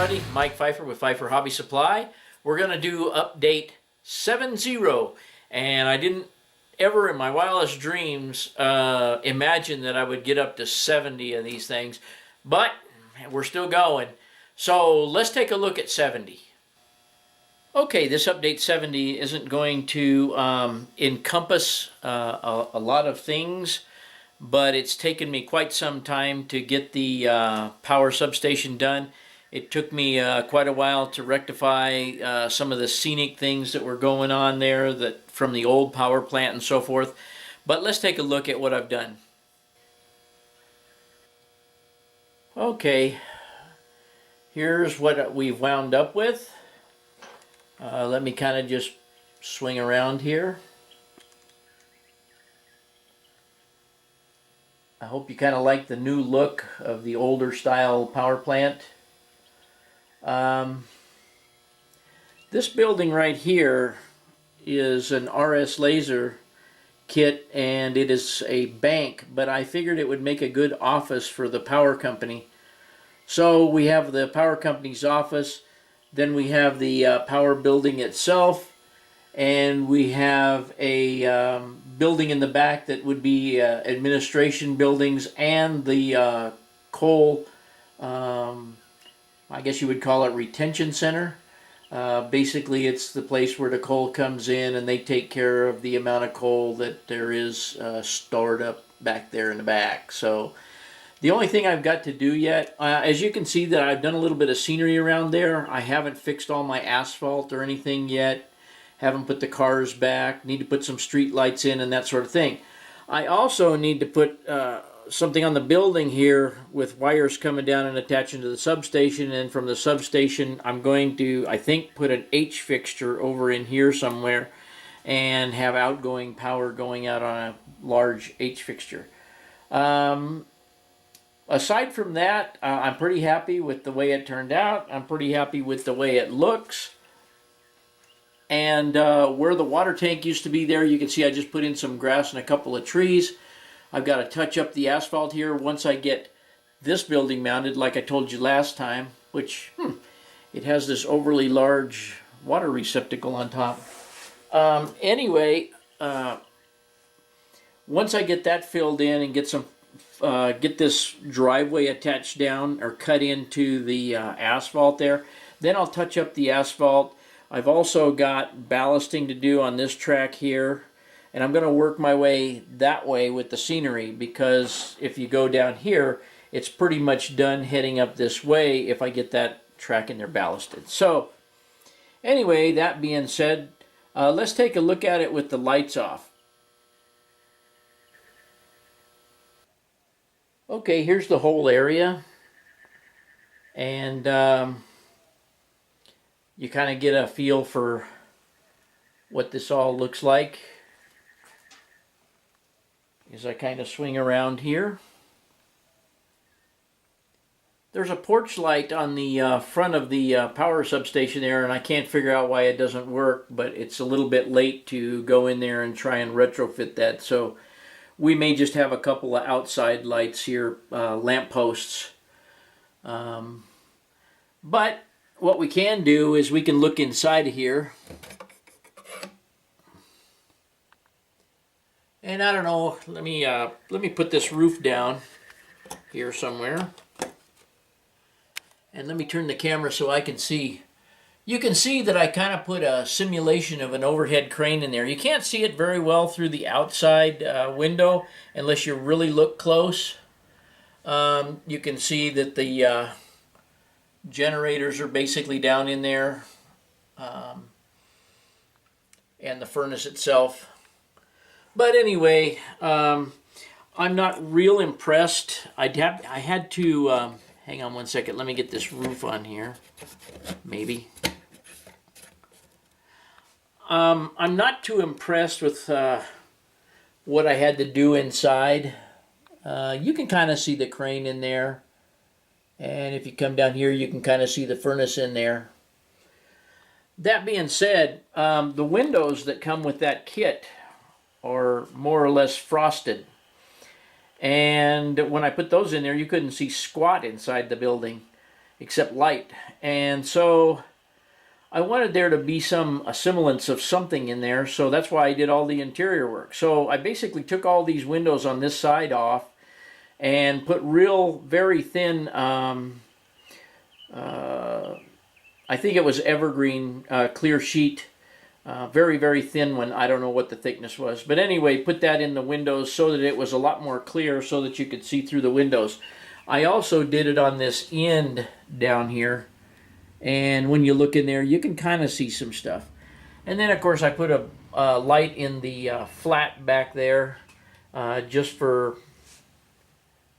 everybody, Mike Pfeiffer with Pfeiffer Hobby Supply. We're going to do update 7.0, and I didn't ever in my wildest dreams imagine that I would get up to 70 of these things, but we're still going. So let's take a look at 70. Okay, this update 70 isn't going to encompass a lot of things, but it's taken me quite some time to get the power substation done. It took me quite a while to rectify some of the scenic things that were going on there that from the old power plant and so forth. But let's take a look at what I've done. Okay, here's what we've wound up with. Let me kind of just swing around here. I hope you kind of like the new look of the older style power plant. This building right here is an RS laser kit, and it is a bank, but I figured it would make a good office for the power company. So we have the power company's office, then we have the power building itself, and we have a building in the back that would be administration buildings and the coal, I guess you would call it retention center. Basically it's the place where the coal comes in and they take care of the amount of coal that there is stored up back there in the back. So the only thing I've got to do yet, as you can see that I've done a little bit of scenery around there. I haven't fixed all my asphalt or anything yet. Haven't put the cars back. Need to put some street lights in and that sort of thing. I also need to put something on the building here with wires coming down and attaching to the substation, and from the substation I'm going to, I think, put an H fixture over in here somewhere and have outgoing power going out on a large H fixture. Aside from that, I'm pretty happy with the way it turned out. I'm pretty happy with the way it looks. And where the water tank used to be there, you can see I just put in some grass and a couple of trees. I've got to touch up the asphalt here once I get this building mounted, like I told you last time, which it has this overly large water receptacle on top. Anyway, once I get that filled in and get some get this driveway attached down or cut into the asphalt there, then I'll touch up the asphalt. I've also got ballasting to do on this track here, and I'm going to work my way that way with the scenery, because if you go down here, it's pretty much done heading up this way if I get that track in there ballasted. So anyway, that being said, let's take a look at it with the lights off. Okay, here's the whole area, and you kind of get a feel for what this all looks like as I kind of swing around here. There's a porch light on the front of the power substation there, and I can't figure out why it doesn't work, but it's a little bit late to go in there and try and retrofit that, so we may just have a couple of outside lights here, lamp posts. But what we can do is we can look inside of here. And I don't know, let me put this roof down here somewhere. And let me turn the camera so I can see. You can see that I kind of put a simulation of an overhead crane in there. You can't see it very well through the outside window unless you really look close. You can see that the generators are basically down in there, and the furnace itself. But anyway, I'm not real impressed. I had to hang on one second. Let me get this roof on here. Maybe. I'm not too impressed with what I had to do inside. You can kind of see the crane in there, and if you come down here you can kind of see the furnace in there. That being said, the windows that come with that kit are more or less frosted, and when I put those in there you couldn't see squat inside the building. except light. And so I wanted there to be some semblance of something in there, so that's why I did all the interior work. So I basically took all these windows on this side off and put real, very thin, I think it was evergreen clear sheet, very, very thin one. I don't know what the thickness was. But anyway, put that in the windows so that it was a lot more clear so that you could see through the windows. I also did it on this end down here. And when you look in there, you can kind of see some stuff. And then, of course, I put a light in the flat back there just for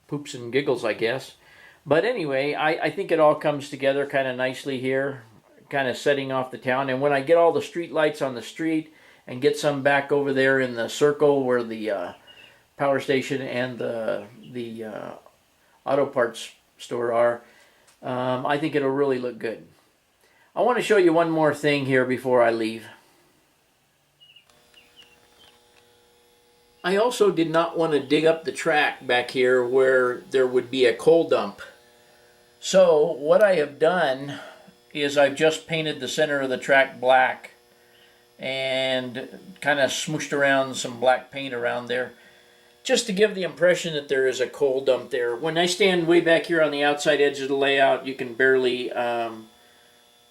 poops and giggles, I guess. But anyway, I think it all comes together kind of nicely here, kind of setting off the town. And when I get all the street lights on the street and get some back over there in the circle where the power station and the auto parts store are, I think it'll really look good. I want to show you one more thing here before I leave. I also did not want to dig up the track back here where there would be a coal dump. So what I have done is I've just painted the center of the track black and kind of smooshed around some black paint around there just to give the impression that there is a coal dump there. When I stand way back here on the outside edge of the layout, you can barely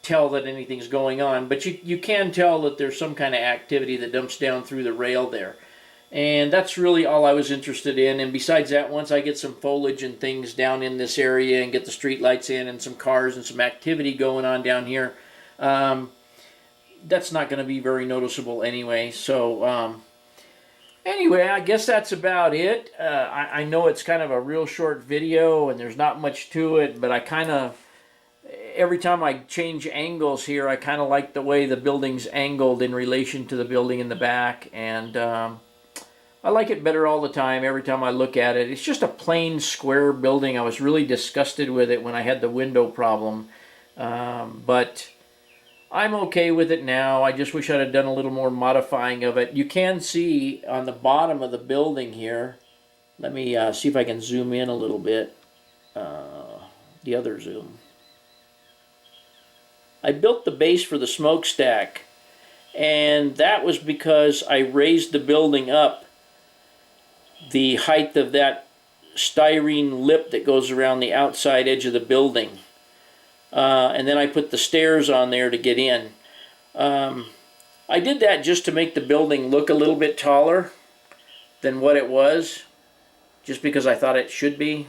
tell that anything's going on, but you can tell that there's some kind of activity that dumps down through the rail there. And that's really all I was interested in. And besides that, once I get some foliage and things down in this area and get the street lights in and some cars and some activity going on down here, that's not going to be very noticeable anyway. So anyway, I guess that's about it. I know it's kind of a real short video and there's not much to it, but I kind of, every time I change angles here, I kind of like the way the building's angled in relation to the building in the back. And I like it better all the time, every time I look at it. It's just a plain square building. I was really disgusted with it when I had the window problem. But I'm okay with it now. I just wish I'd have done a little more modifying of it. You can see on the bottom of the building here, let me see if I can zoom in a little bit. The other zoom. I built the base for the smokestack, and that was because I raised the building up the height of that styrene lip that goes around the outside edge of the building. And then I put the stairs on there to get in. I did that just to make the building look a little bit taller than what it was, just because I thought it should be.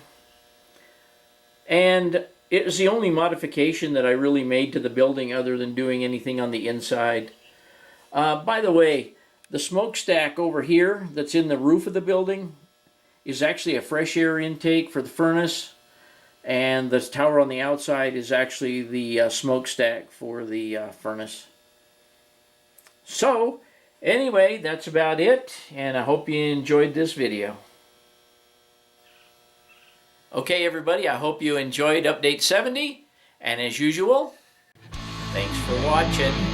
And it was the only modification that I really made to the building other than doing anything on the inside. By the way, the smokestack over here that's in the roof of the building is actually a fresh air intake for the furnace, and the tower on the outside is actually the smokestack for the furnace. So anyway, that's about it, and I hope you enjoyed this video. Okay everybody, I hope you enjoyed Update 70, and as usual, thanks for watching.